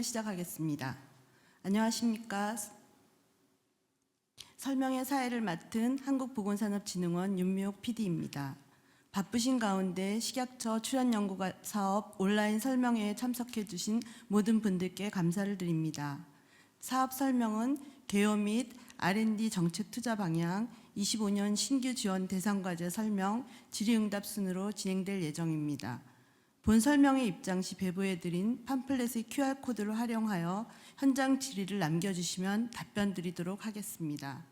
설명회를 시작하겠습니다. 안녕하십니까? 설명회 사회를 맡은 한국보건산업진흥원 윤미옥 PD입니다. 바쁘신 가운데 식약처 출연연구사업 온라인 설명회에 참석해 주신 모든 분들께 감사를 드립니다. 사업 설명은 개요 및 R&D 정책 투자 방향, 25년 신규 지원 대상 과제 설명, 질의응답 순으로 진행될 예정입니다. 본 설명회 입장 시 배부해드린 팜플렛의 QR코드를 활용하여 현장 질의를 남겨주시면 답변 드리도록 하겠습니다.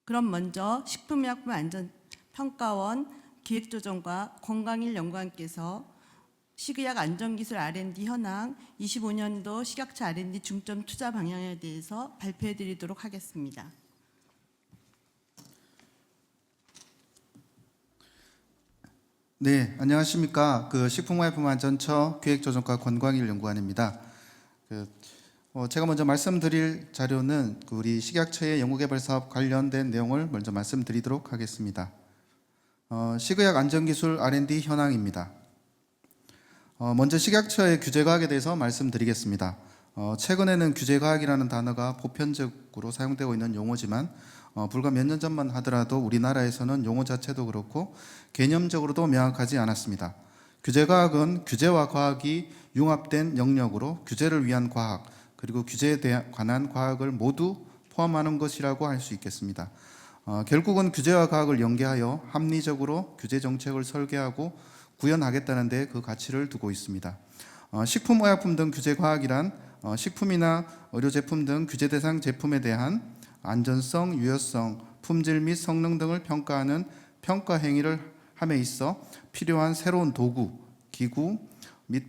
그럼 먼저 식품의약품안전평가원 기획조정과 권광일 연구원께서 식의약 안전기술 R&D 현황 25년도 식약처 R&D 중점 투자 방향에 대해서 발표해 드리도록 하겠습니다. 네, 안녕하십니까. 식품의약품안전처 기획조정과 권광일 연구원입니다. 제가 먼저 말씀드릴 자료는 우리 식약처의 연구개발 사업 관련된 내용을 먼저 말씀드리도록 하겠습니다. 식의약 안전기술 R&D 현황입니다. 먼저 식약처의 규제과학에 대해서 말씀드리겠습니다. 최근에는 규제과학이라는 단어가 보편적으로 사용되고 있는 용어지만 불과 몇 년 전만 하더라도 우리나라에서는 용어 자체도 그렇고 개념적으로도 명확하지 않았습니다. 규제과학은 규제와 과학이 융합된 영역으로 규제를 위한 과학 그리고 규제에 관한 과학을 모두 포함하는 것이라고 할 수 있겠습니다. 결국은 규제와 과학을 연계하여 합리적으로 규제 정책을 설계하고 구현하겠다는 데 그 가치를 두고 있습니다. 식품의약품 등 규제과학이란 식품이나 의료제품 등 규제 대상 제품에 대한 안전성, 유효성, 품질 및 성능 등을 평가하는 평가 행위를 함에 있어 필요한 새로운 도구, 기구 및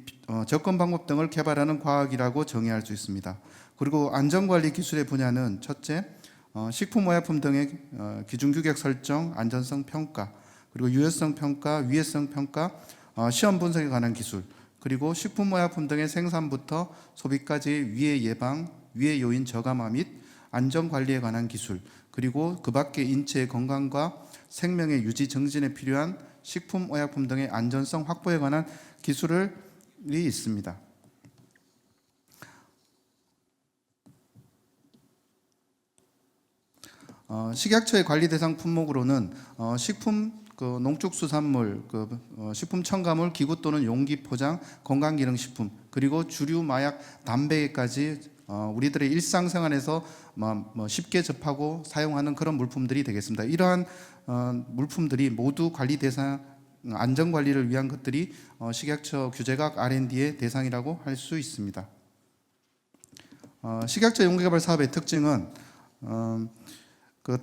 접근 방법 등을 개발하는 과학이라고 정의할 수 있습니다. 그리고 안전관리 기술의 분야는 첫째, 식품의약품 등의 기준규격 설정, 안전성 평가, 그리고 유효성 평가, 위해성 평가, 시험 분석에 관한 기술, 그리고 식품의약품 등의 생산부터 소비까지 위해 예방, 위해 요인 저감화 및 안전관리에 관한 기술, 그리고 그 밖에 인체의 건강과 생명의 유지 정진에 필요한 식품의약품 등의 안전성 확보에 관한 기술이 있습니다. 식약처의 관리 대상 품목으로는 식품, 농축수산물, 식품 첨가물, 기구 또는 용기 포장, 건강기능식품, 그리고 주류, 마약, 담배까지 우리들의 일상생활에서 쉽게 접하고 사용하는 그런 물품들이 되겠습니다. 이러한 물품들이 모두 관리 대상, 안전관리를 위한 것들이 식약처 규제과학 R&D의 대상이라고 할 수 있습니다. 식약처 연구개발 사업의 특징은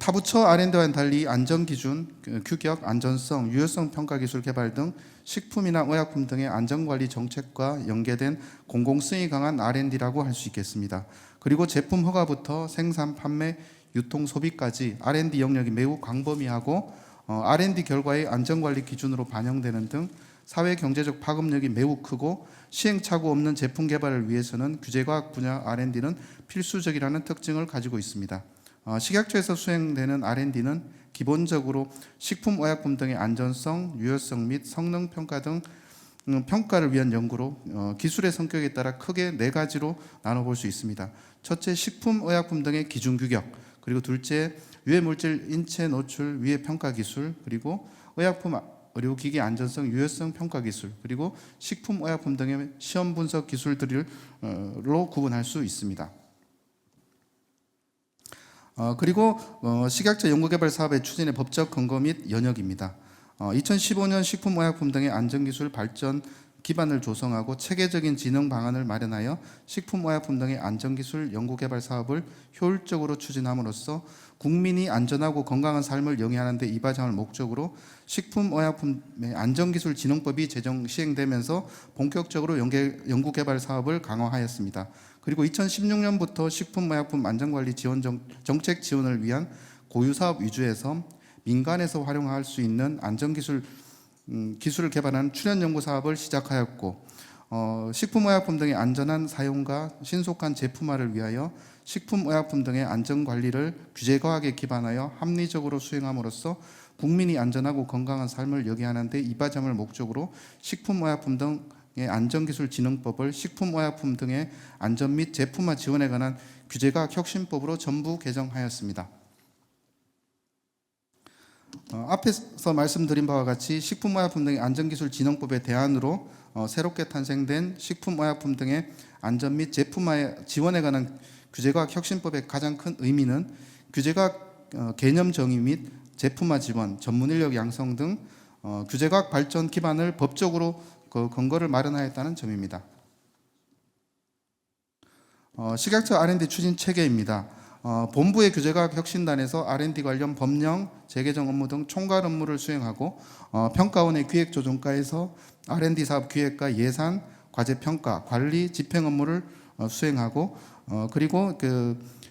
타부처 R&D와는 달리 안전기준, 규격, 안전성, 유효성 평가 기술 개발 등 식품이나 의약품 등의 안전관리 정책과 연계된 공공성이 강한 R&D라고 할 수 있겠습니다. 그리고 제품 허가부터 생산, 판매, 유통, 소비까지 R&D 영역이 매우 광범위하고 R&D 결과의 안전관리 기준으로 반영되는 등 사회경제적 파급력이 매우 크고 시행착오 없는 제품 개발을 위해서는 규제과학 분야 R&D는 필수적이라는 특징을 가지고 있습니다. 식약처에서 수행되는 R&D는 기본적으로 식품의약품 등의 안전성, 유효성 및 성능 평가 등 평가를 위한 연구로 기술의 성격에 따라 크게 네 가지로 나눠볼 수 있습니다. 첫째, 식품의약품 등의 기준 규격, 그리고 둘째, 유해물질 인체 노출 위해 평가 기술, 그리고 의약품 의료기기 안전성, 유효성 평가 기술, 그리고 식품의약품 등의 시험 분석 기술들로 구분할 수 있습니다. 그리고 식약처 연구개발 사업의 추진의 법적 근거 및 연역입니다. 2015년 식품의약품 등의 안전기술 발전 기반을 조성하고 체계적인 진흥 방안을 마련하여 식품의약품 등의 안전기술 연구개발 사업을 효율적으로 추진함으로써 국민이 안전하고 건강한 삶을 영위하는 데 이바지함을 목적으로 식품의약품의 안전기술진흥법이 제정 시행되면서 본격적으로 연구개발 사업을 강화하였습니다. 그리고 2016년부터 식품의약품 안전관리 지원 정책 지원을 위한 고유사업 위주에서 민간에서 활용할 수 있는 안전기술 기술을 개발하는 출연연구 사업을 시작하였고 식품의약품 등의 안전한 사용과 신속한 제품화를 위하여 식품의약품 등의 안전관리를 규제과학에 기반하여 합리적으로 수행함으로써 국민이 안전하고 건강한 삶을 영위하는 데 이바지함을 목적으로 식품의약품 등 안전기술진흥법을 식품의약품 등의 안전 및 제품화 지원에 관한 규제가 혁신법으로 전부 개정하였습니다. 앞에서 말씀드린 바와 같이 식품의약품 등의 안전기술진흥법의 대안으로 새롭게 탄생된 식품의약품 등의 안전 및 제품화 지원에 관한 규제과학 혁신법의 가장 큰 의미는 규제과학 개념 정의 및 제품화 지원, 전문 인력 양성 등 규제과학 발전 기반을 법적으로 근거를 마련하였다는 점입니다. 식약처 R&D 추진 체계입니다. 본부의 규제과학 혁신단에서 R&D 관련 법령, 재개정 업무 등 총괄 업무를 수행하고 평가원의 기획조정과에서 R&D 사업 기획과 예산, 과제 평가, 관리, 집행 업무를 수행하고 그리고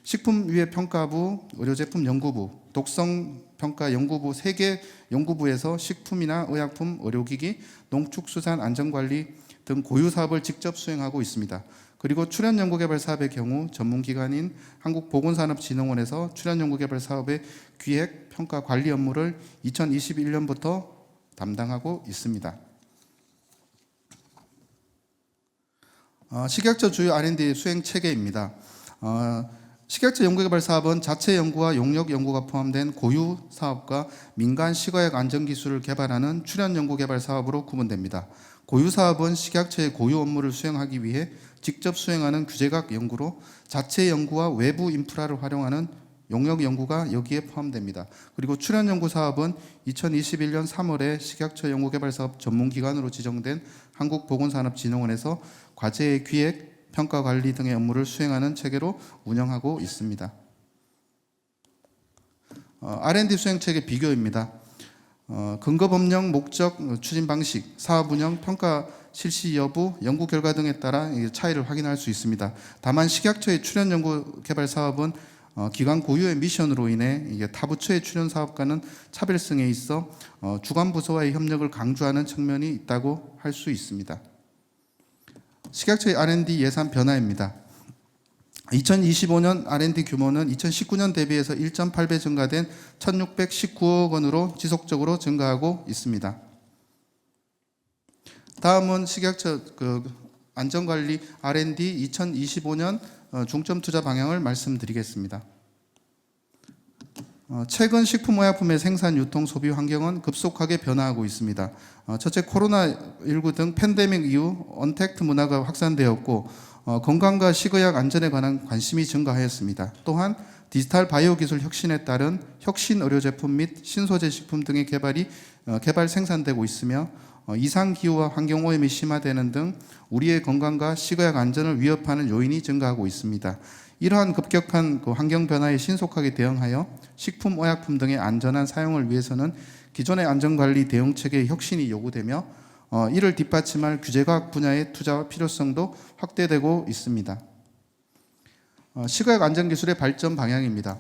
식품위해평가부, 의료제품 연구부, 독성평가 연구부 3개 연구부에서 식품이나 의약품, 의료기기, 농축수산안전관리 등 고유 사업을 직접 수행하고 있습니다. 그리고 출연연구개발 사업의 경우 전문기관인 한국보건산업진흥원에서 출연연구개발 사업의 기획, 평가, 관리 업무를 2021년부터 담당하고 있습니다. 식약처 주요 R&D 수행 체계입니다. 식약처 연구개발 사업은 자체 연구와 용역 연구가 포함된 고유 사업과 민간 식의약 안전기술을 개발하는 출연 연구개발 사업으로 구분됩니다. 고유 사업은 식약처의 고유 업무를 수행하기 위해 직접 수행하는 규제과학 연구로 자체 연구와 외부 인프라를 활용하는 용역 연구가 여기에 포함됩니다. 그리고 출연 연구 사업은 2021년 3월에 식약처 연구개발 사업 전문기관으로 지정된 한국보건산업진흥원에서 과제의 기획, 평가 관리 등의 업무를 수행하는 체계로 운영하고 있습니다. R&D 수행 체계 비교입니다. 근거 법령, 목적, 추진 방식, 사업 운영, 평가 실시 여부, 연구 결과 등에 따라 차이를 확인할 수 있습니다. 다만 식약처의 출연 연구 개발 사업은 기관 고유의 미션으로 인해 타 부처의 출연 사업과는 차별성에 있어 주관 부서와의 협력을 강조하는 측면이 있다고 할 수 있습니다. 식약처의 R&D 예산 변화입니다. 2025년 R&D 규모는 2019년 대비해서 1.8배 증가된 1,619억 원으로 지속적으로 증가하고 있습니다. 다음은 식약처 안전관리 R&D 2025년 중점 투자 방향을 말씀드리겠습니다. 최근 식품의약품의 생산, 유통, 소비 환경은 급속하게 변화하고 있습니다. 첫째, 코로나19 등 팬데믹 이후 언택트 문화가 확산되었고 건강과 식의약 안전에 관한 관심이 증가하였습니다. 또한 디지털 바이오 기술 혁신에 따른 혁신 의료 제품 및 신소재 식품 등의 개발 생산되고 있으며 이상 기후와 환경 오염이 심화되는 등 우리의 건강과 식의약 안전을 위협하는 요인이 증가하고 있습니다. 이러한 급격한 환경 변화에 신속하게 대응하여 식품, 의약품 등의 안전한 사용을 위해서는 기존의 안전관리 대응 체계의 혁신이 요구되며 이를 뒷받침할 규제과학 분야의 투자와 필요성도 확대되고 있습니다. 식의약 안전기술의 발전 방향입니다.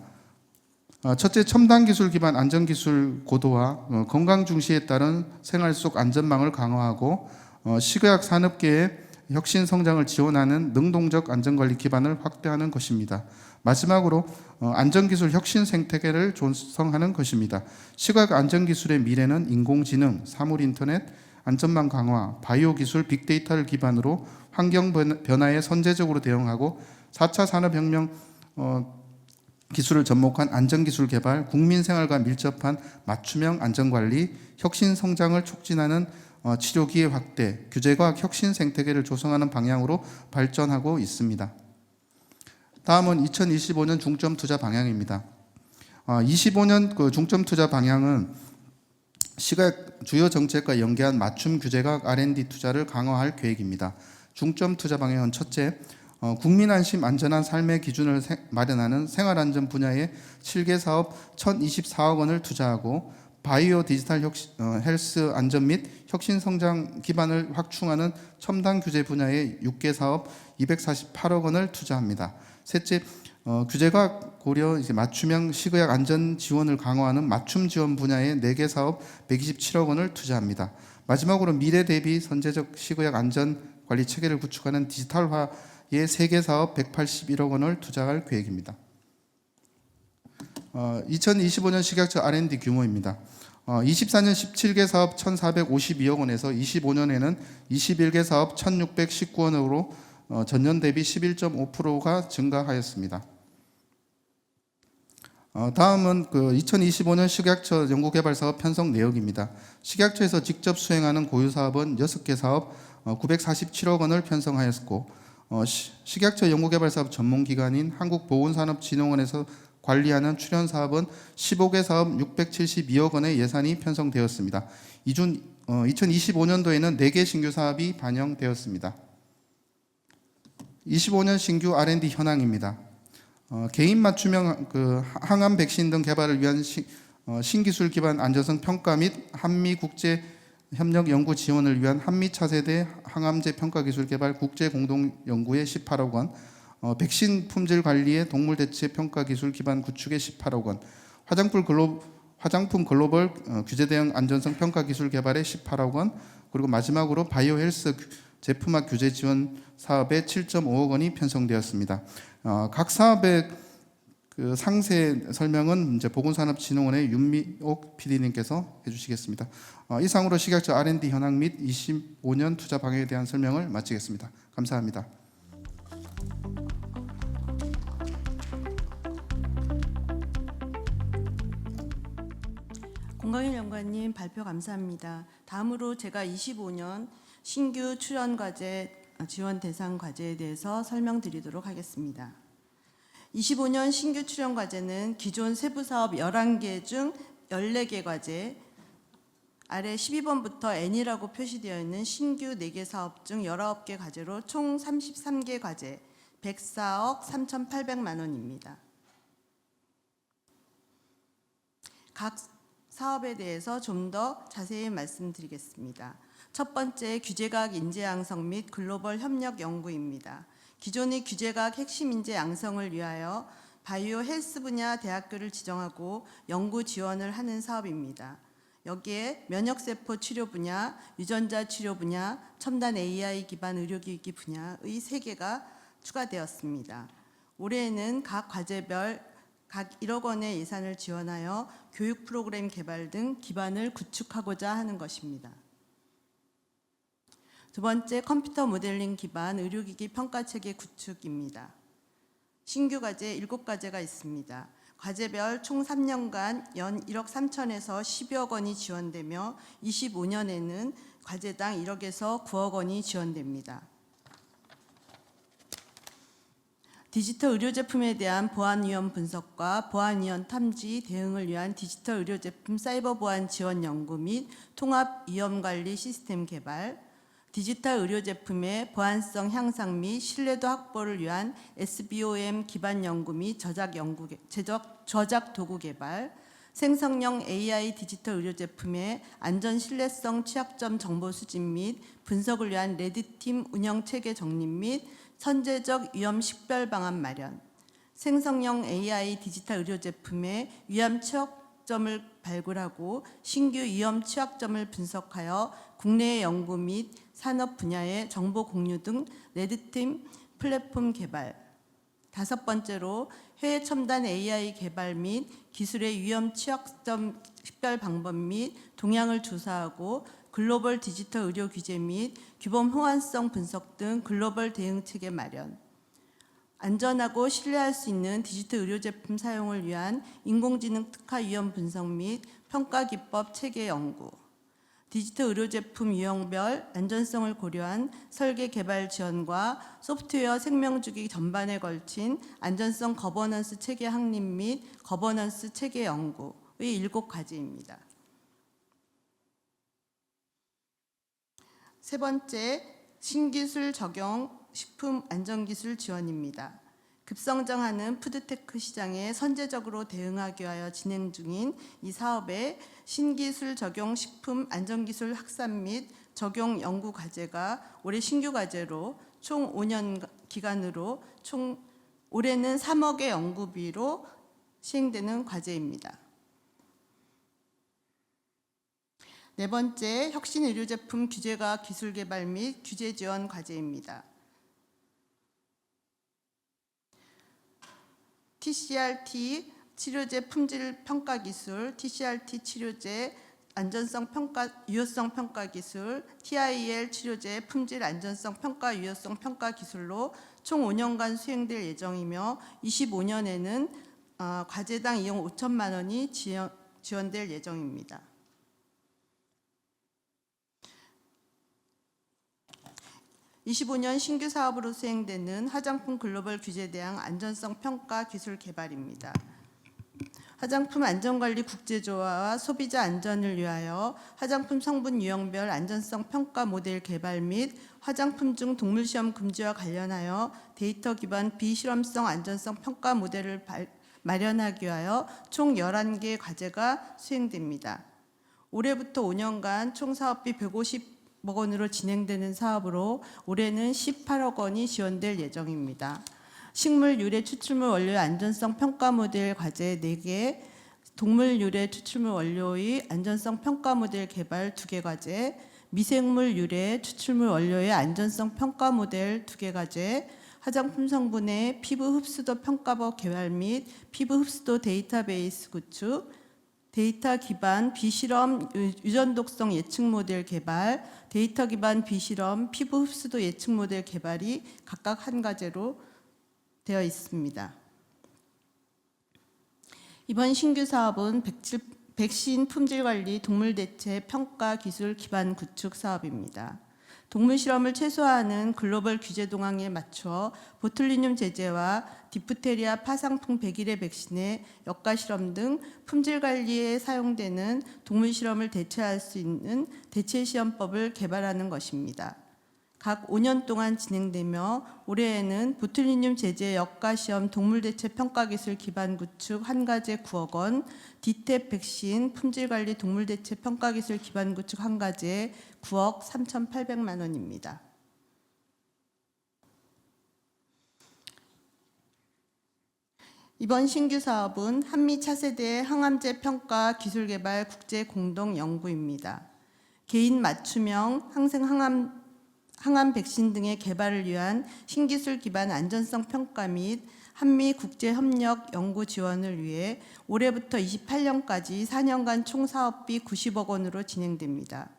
첫째, 첨단 기술 기반 안전기술 고도화, 건강 중시에 따른 생활 속 안전망을 강화하고 식의약 산업계의 혁신 성장을 지원하는 능동적 안전관리 기반을 확대하는 것입니다. 마지막으로 안전기술 혁신 생태계를 조성하는 것입니다. 식의약 안전기술의 미래는 인공지능, 사물인터넷, 안전망 강화, 바이오 기술, 빅데이터를 기반으로 환경 변화에 선제적으로 대응하고 4차 산업혁명 기술을 접목한 안전기술 개발, 국민생활과 밀접한 맞춤형 안전관리, 혁신 성장을 촉진하는 치료기회 확대, 규제과학 혁신 생태계를 조성하는 방향으로 발전하고 있습니다. 다음은 2025년 중점 투자 방향입니다. 25년 중점 투자 방향은 식의약 주요 정책과 연계한 맞춤 규제과학 R&D 투자를 강화할 계획입니다. 중점 투자 방향은 첫째, 국민 안심 안전한 삶의 기준을 마련하는 생활안전 분야의 7개 사업 1,024억 원을 투자하고 바이오 디지털 헬스 안전 및 혁신 성장 기반을 확충하는 첨단 규제 분야의 6개 사업 248억 원을 투자합니다. 셋째, 규제과학 고려 맞춤형 식의약 안전 지원을 강화하는 맞춤 지원 분야의 4개 사업 127억 원을 투자합니다. 마지막으로 미래 대비 선제적 식의약 안전 관리 체계를 구축하는 디지털화의 3개 사업 181억 원을 투자할 계획입니다. 2025년 식약처 R&D 규모입니다. 24년 17개 사업 1,452억 원에서 25년에는 21개 사업 1,619원으로 전년 대비 11.5%가 증가하였습니다. 다음은 2025년 식약처 연구개발사업 편성 내역입니다. 식약처에서 직접 수행하는 고유 사업은 6개 사업 947억 원을 편성하였고, 식약처 연구개발사업 전문기관인 한국보건산업진흥원에서 관리하는 출연 사업은 15개 사업 672억 원의 예산이 편성되었습니다. 2025년도에는 4개 신규 사업이 반영되었습니다. 25년 신규 R&D 현황입니다. 개인 맞춤형 항암 백신 등 개발을 위한 신기술 기반 안전성 평가 및 한미 국제 협력 연구 지원을 위한 한미 차세대 항암제 평가 기술 개발 국제 공동 연구에 18억 원, 백신 품질 관리의 동물 대체 평가 기술 기반 구축에 18억 원, 화장품 글로벌 규제 대응 안전성 평가 기술 개발에 18억 원, 그리고 마지막으로 바이오 헬스 제품학 규제 지원 사업에 7.5억 원이 편성되었습니다. 각 사업의 상세 설명은 이제 보건산업진흥원의 윤미옥 PD님께서 해주시겠습니다. 이상으로 식약처 R&D 현황 및 25년 투자 방향에 대한 설명을 마치겠습니다. 감사합니다. 공광일 연구원님 발표 감사합니다. 다음으로 제가 25년 신규 출연 과제 지원 대상 과제에 대해서 설명드리도록 하겠습니다. 25년 신규 출연 과제는 기존 세부 사업 11개 중 14개 과제, 아래 12번부터 N이라고 표시되어 있는 신규 4개 사업 중 19개 과제로 총 33개 과제, 104억 3,800만 원입니다. 각 사업에 대해서 좀 더 자세히 말씀드리겠습니다. 첫 번째, 규제과학 인재 양성 및 글로벌 협력 연구입니다. 기존의 규제과학 핵심 인재 양성을 위하여 바이오 헬스 분야 대학교를 지정하고 연구 지원을 하는 사업입니다. 여기에 면역세포 치료 분야, 유전자 치료 분야, 첨단 AI 기반 의료기기 분야의 3개가 추가되었습니다. 올해에는 각 과제별 각 1억 원의 예산을 지원하여 교육 프로그램 개발 등 기반을 구축하고자 하는 것입니다. 두 번째, 컴퓨터 모델링 기반 의료기기 평가체계 구축입니다. 신규 과제 7과제가 있습니다. 과제별 총 3년간 연 1억 3천에서 10여 원이 지원되며 25년에는 과제당 1억에서 9억 원이 지원됩니다. 디지털 의료 제품에 대한 보안 위험 분석과 보안 위험 탐지 대응을 위한 디지털 의료 제품 사이버 보안 지원 연구 및 통합 위험 관리 시스템 개발, 디지털 의료 제품의 보안성 향상 및 신뢰도 확보를 위한 SBOM 기반 연구 및 저작 도구 개발, 생성형 AI 디지털 의료 제품의 안전 신뢰성 취약점 정보 수집 및 분석을 위한 레드팀 운영 체계 정립 및 선제적 위험 식별 방안 마련, 생성형 AI 디지털 의료 제품의 위험 취약점을 발굴하고 신규 위험 취약점을 분석하여 국내 연구 및 산업 분야의 정보 공유 등 레드팀 플랫폼 개발. 5번째로 해외 첨단 AI 개발 및 기술의 위험 취약점 식별 방법 및 동향을 조사하고 글로벌 디지털 의료 규제 및 규범 호환성 분석 등 글로벌 대응 체계 마련. 안전하고 신뢰할 수 있는 디지털 의료 제품 사용을 위한 인공지능 특화 위험 분석 및 평가 기법 체계 연구. 디지털 의료 제품 유형별 안전성을 고려한 설계 개발 지원과 소프트웨어 생명주기 전반에 걸친 안전성 거버넌스 체계 확립 및 거버넌스 체계 연구의 7과제입니다. 세 번째, 신기술 적용 식품 안전기술 지원입니다. 급성장하는 푸드테크 시장에 선제적으로 대응하기 위하여 진행 중인 이 사업에 신기술 적용 식품 안전기술 확산 및 적용 연구 과제가 올해 신규 과제로 총 5년 기간으로 총 올해는 3억의 연구비로 시행되는 과제입니다. 네 번째, 혁신 의료제품 규제과 기술 개발 및 규제 지원 과제입니다. TCRT 치료제 품질 평가 기술, TCRT 치료제 안전성 평가 유효성 평가 기술, TIL 치료제 품질 안전성 평가 유효성 평가 기술로 총 5년간 수행될 예정이며 25년에는 과제당 이용 5천만 원이 지원될 예정입니다. 25년 신규 사업으로 수행되는 화장품 글로벌 규제 대항 안전성 평가 기술 개발입니다. 화장품 안전관리 국제조화와 소비자 안전을 위하여 화장품 성분 유형별 안전성 평가 모델 개발 및 화장품 중 동물 시험 금지와 관련하여 데이터 기반 비실험성 안전성 평가 모델을 마련하기 위하여 총 11개 과제가 수행됩니다. 올해부터 5년간 총 사업비 150억 원으로 진행되는 사업으로 올해는 18억 원이 지원될 예정입니다. 식물 유래 추출물 원료의 안전성 평가 모델 과제 4개, 동물 유래 추출물 원료의 안전성 평가 모델 개발 2개 과제, 미생물 유래 추출물 원료의 안전성 평가 모델 2개 과제, 화장품 성분의 피부 흡수도 평가법 개발 및 피부 흡수도 데이터베이스 구축, 데이터 기반 비실험 유전독성 예측 모델 개발, 데이터 기반 비실험 피부 흡수도 예측 모델 개발이 각각 한 과제로 되어 있습니다. 이번 신규 사업은 백신 품질관리 동물대체 평가 기술 기반 구축 사업입니다. 동물 실험을 최소화하는 글로벌 규제 동향에 맞춰 보툴리늄 제제와 디프테리아 파상풍 100일의 백신의 역가 실험 등 품질 관리에 사용되는 동물 실험을 대체할 수 있는 대체 시험법을 개발하는 것입니다. 각 5년 동안 진행되며 올해에는 보툴리늄 제제 역가 시험 동물 대체 평가 기술 기반 구축 한 과제 9억 원, 디탭 백신 품질 관리 동물 대체 평가 기술 기반 구축 한 과제 9억 3,800만 원입니다. 이번 신규 사업은 한미 차세대 항암제 평가 기술 개발 국제 공동 연구입니다. 개인 맞춤형 항생 항암 백신 등의 개발을 위한 신기술 기반 안전성 평가 및 한미 국제 협력 연구 지원을 위해 올해부터 28년까지 4년간 총 사업비 90억 원으로 진행됩니다.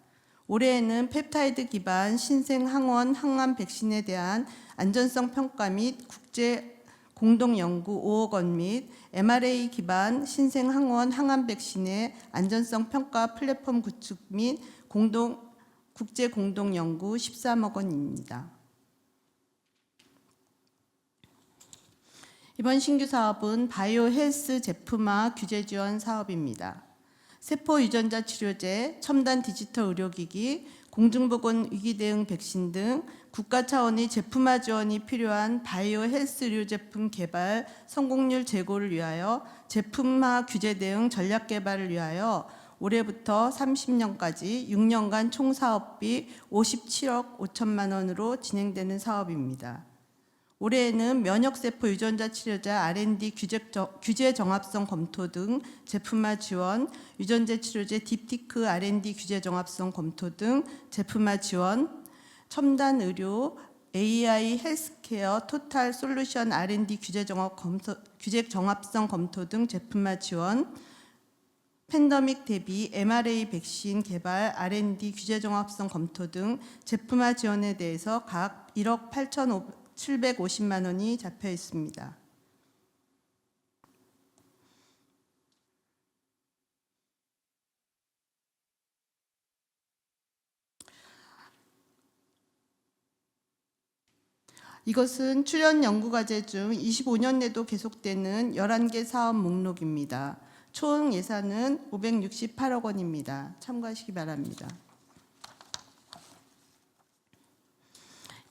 올해에는 펩타이드 기반 신생 항원 항암 백신에 대한 안전성 평가 및 국제 공동 연구 5억 원 및 mRNA 기반 신생 항원 항암 백신의 안전성 평가 플랫폼 구축 및 국제 공동 연구 13억 원입니다. 이번 신규 사업은 바이오 헬스 제품화 규제 지원 사업입니다. 세포 유전자 치료제, 첨단 디지털 의료기기, 공중보건 위기 대응 백신 등 국가 차원의 제품화 지원이 필요한 바이오 헬스 의료 제품 개발 성공률 제고를 위하여 제품화 규제 대응 전략 개발을 위하여 올해부터 30년까지 6년간 총 사업비 57억 5천만 원으로 진행되는 사업입니다. 올해에는 면역세포 유전자 치료자 R&D 규제 정합성 검토 등 제품화 지원, 유전자 치료제 딥티크 R&D 규제 정합성 검토 등 제품화 지원, 첨단 의료 AI 헬스케어 토탈 솔루션 R&D 규제 정합성 검토 등 제품화 지원, 팬데믹 대비 mRNA 백신 개발 R&D 규제 종합성 검토 등 제품화 지원에 대해서 각 1억 8,750만 원이 잡혀 있습니다. 이것은 출연 연구과제 중 25년 내도 계속되는 11개 사업 목록입니다. 총 예산은 568억 원입니다. 참고하시기 바랍니다.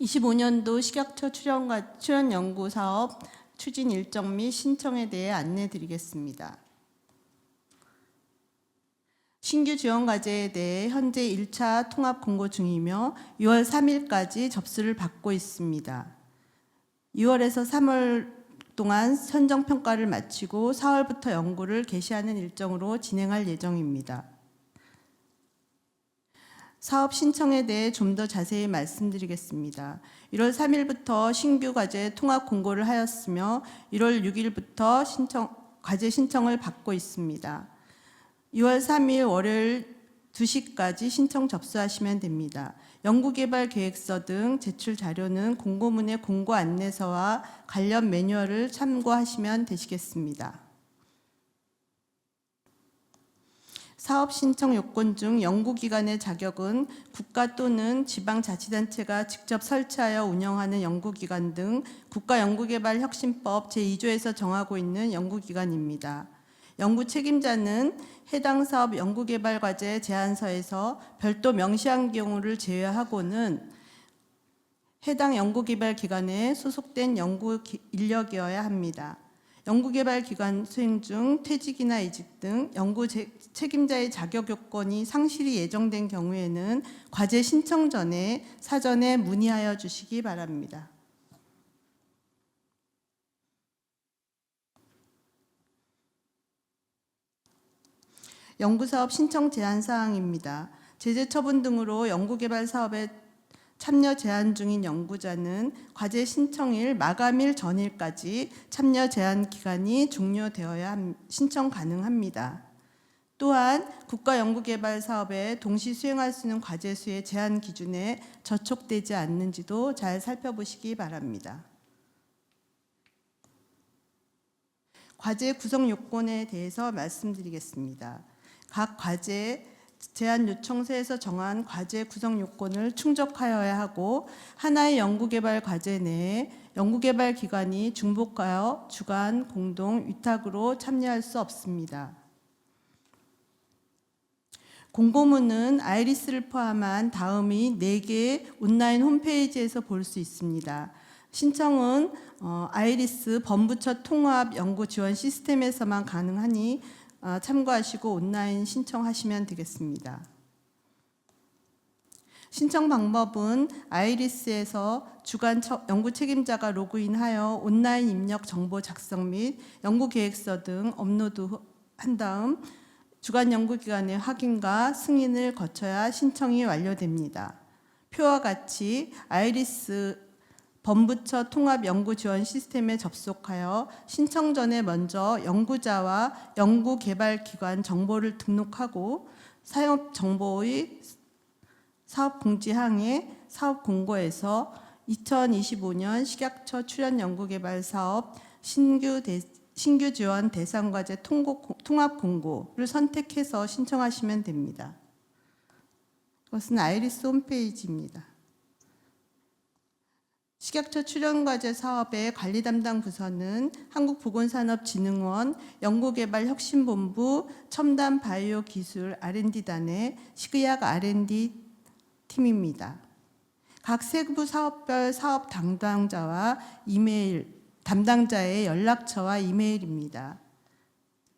25년도 식약처 출연 연구 사업 추진 일정 및 신청에 대해 안내 드리겠습니다. 신규 지원 과제에 대해 현재 1차 통합 공고 중이며 6월 3일까지 접수를 받고 있습니다. 2월에서 3월 동안 선정평가를 마치고 4월부터 연구를 개시하는 일정으로 진행할 예정입니다. 사업 신청에 대해 좀 더 자세히 말씀드리겠습니다. 1월 3일부터 신규 과제 통합 공고를 하였으며 1월 6일부터 과제 신청을 받고 있습니다. 2월 3일 월요일 2시까지 신청 접수하시면 됩니다. 연구개발 계획서 등 제출 자료는 공고문의 공고 안내서와 관련 매뉴얼을 참고하시면 되시겠습니다. 사업 신청 요건 중 연구기관의 자격은 국가 또는 지방자치단체가 직접 설치하여 운영하는 연구기관 등 국가연구개발혁신법 제2조에서 정하고 있는 연구기관입니다. 연구 책임자는 해당 사업 연구개발과제 제안서에서 별도 명시한 경우를 제외하고는 해당 연구개발기관에 소속된 연구 인력이어야 합니다. 연구개발기관 수행 중 퇴직이나 이직 등 연구 책임자의 자격 요건이 상실이 예정된 경우에는 과제 신청 전에 사전에 문의하여 주시기 바랍니다. 연구사업 신청 제한 사항입니다. 제재 처분 등으로 연구개발 사업에 참여 제한 중인 연구자는 과제 신청일 마감일 전일까지 참여 제한 기간이 종료되어야 신청 가능합니다. 또한 국가연구개발 사업에 동시 수행할 수 있는 과제 수의 제한 기준에 저촉되지 않는지도 잘 살펴보시기 바랍니다. 과제 구성 요건에 대해서 말씀드리겠습니다. 각 과제 제안 요청서에서 정한 과제 구성 요건을 충족하여야 하고 하나의 연구개발 과제 내에 연구개발 기관이 중복하여 주관, 공동, 위탁으로 참여할 수 없습니다. 공고문은 아이리스를 포함한 다음이 4개의 온라인 홈페이지에서 볼 수 있습니다. 신청은 아이리스 범부처 통합 연구 지원 시스템에서만 가능하니 참고하시고 온라인 신청하시면 되겠습니다. 신청 방법은 아이리스에서 주간 연구 책임자가 로그인하여 온라인 입력 정보 작성 및 연구 계획서 등 업로드한 다음 주간 연구기관의 확인과 승인을 거쳐야 신청이 완료됩니다. 표와 같이 아이리스 범부처 통합 연구 지원 시스템에 접속하여 신청 전에 먼저 연구자와 연구 개발 기관 정보를 등록하고 사업 정보의 사업 공지항에 사업 공고에서 2025년 식약처 출연 연구 개발 사업 신규 지원 대상 과제 통합 공고를 선택해서 신청하시면 됩니다. 이것은 아이리스 홈페이지입니다. 식약처 출연과제 사업의 관리 담당 부서는 한국보건산업진흥원 연구개발혁신본부 첨단 바이오 기술 R&D단의 식의학 R&D 팀입니다. 각 세부 사업별 사업 담당자와 담당자의 연락처와 이메일입니다.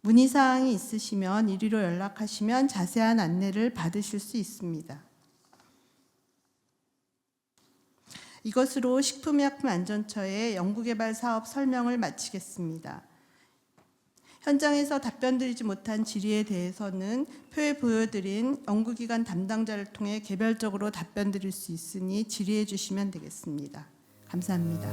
문의사항이 있으시면 이리로 연락하시면 자세한 안내를 받으실 수 있습니다. 이것으로 식품의약품안전처의 연구개발 사업 설명을 마치겠습니다. 현장에서 답변드리지 못한 질의에 대해서는 표에 보여드린 연구기관 담당자를 통해 개별적으로 답변드릴 수 있으니 질의해 주시면 되겠습니다. 감사합니다.